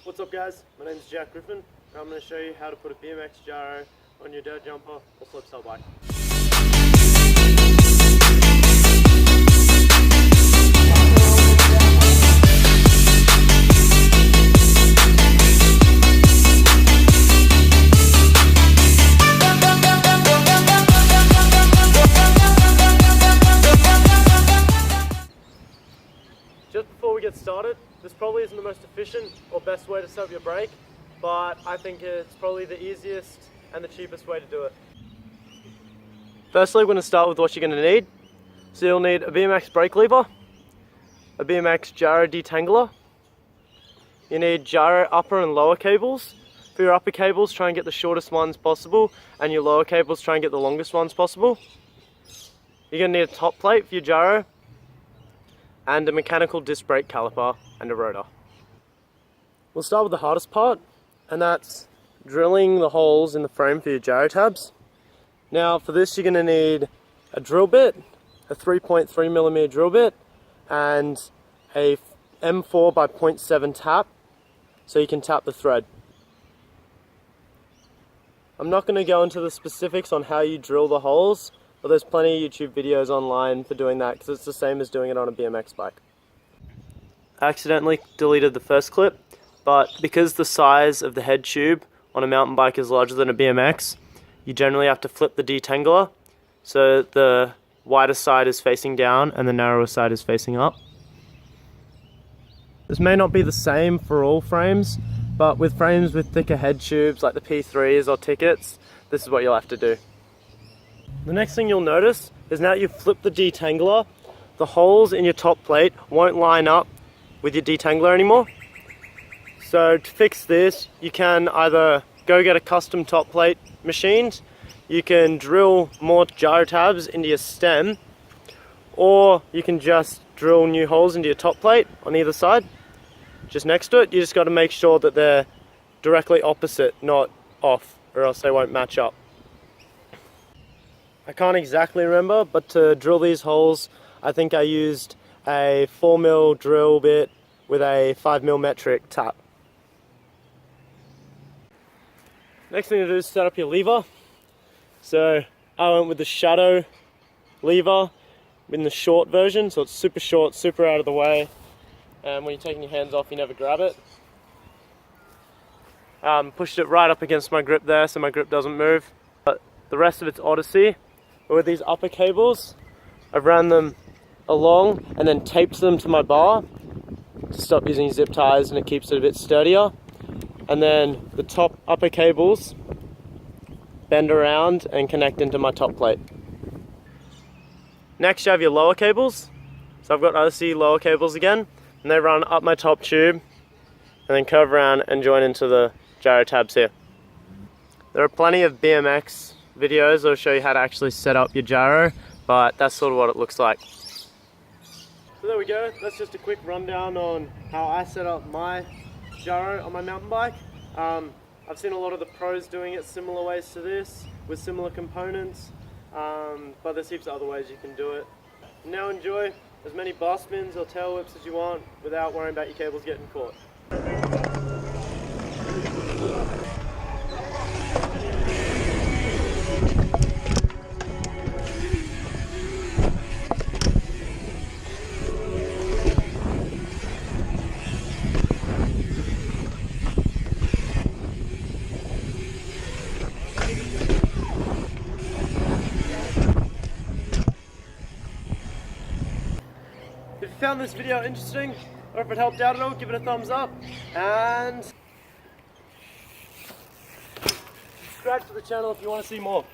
What's up guys, my name is Jack Griffin and I'm going to show you how to put a BMX gyro on your dirt jumper or slopestyle bike. Just before we get started, this probably isn't the most efficient or best way to set up your brake, but I think it's probably the easiest and the cheapest way to do it. Firstly, we're going to start with what you're going to need. So you'll need a BMX brake lever, a BMX gyro detangler. You need gyro upper and lower cables. For your upper cables, try and get the shortest ones possible, and your lower cables, try and get the longest ones possible. You're going to need a top plate for your gyro, and a mechanical disc brake caliper and a rotor. We'll start with the hardest part, and that's drilling the holes in the frame for your gyro tabs. Now for this you're going to need a drill bit, a 3.3mm drill bit, and a M4 by 0.7 tap, so you can tap the thread. I'm not going to go into the specifics on how you drill the holes, but there's plenty of YouTube videos online for doing that because it's the same as doing it on a BMX bike. I accidentally deleted the first clip, but because the size of the head tube on a mountain bike is larger than a BMX, you generally have to flip the detangler so the wider side is facing down and the narrower side is facing up. This may not be the same for all frames, but with frames with thicker head tubes like the P3s or tickets, this is what you'll have to do. The next thing you'll notice is now you flip the detangler, the holes in your top plate won't line up with your detangler anymore. So to fix this, you can either go get a custom top plate machined, you can drill more gyro tabs into your stem, or you can just drill new holes into your top plate on either side. Just next to it, you just got to make sure that they're directly opposite, not off, or else they won't match up. I can't exactly remember, but to drill these holes, I think I used a 4mm drill bit with a 5mm metric tap. Next thing to do is set up your lever. So I went with the shadow lever in the short version, so it's super short, super out of the way, and when you're taking your hands off you never grab it. Pushed it right up against my grip there so my grip doesn't move. But the rest of it's Odyssey. With these upper cables, I've ran them along and then taped them to my bar to stop using zip ties, and it keeps it a bit sturdier. And then the top upper cables bend around and connect into my top plate. Next you have your lower cables. So I've got Odyssey lower cables again, and they run up my top tube and then curve around and join into the gyro tabs here. There are plenty of BMX videos that'll show you how to actually set up your gyro, but that's sort of what it looks like. So there we go, that's just a quick rundown on how I set up my gyro on my mountain bike. I've seen a lot of the pros doing it similar ways to this, with similar components, but there's heaps of other ways you can do it. Now enjoy as many bar spins or tail whips as you want without worrying about your cables getting caught. If you found this video interesting, or if it helped out at all, give it a thumbs up, and subscribe to the channel if you want to see more.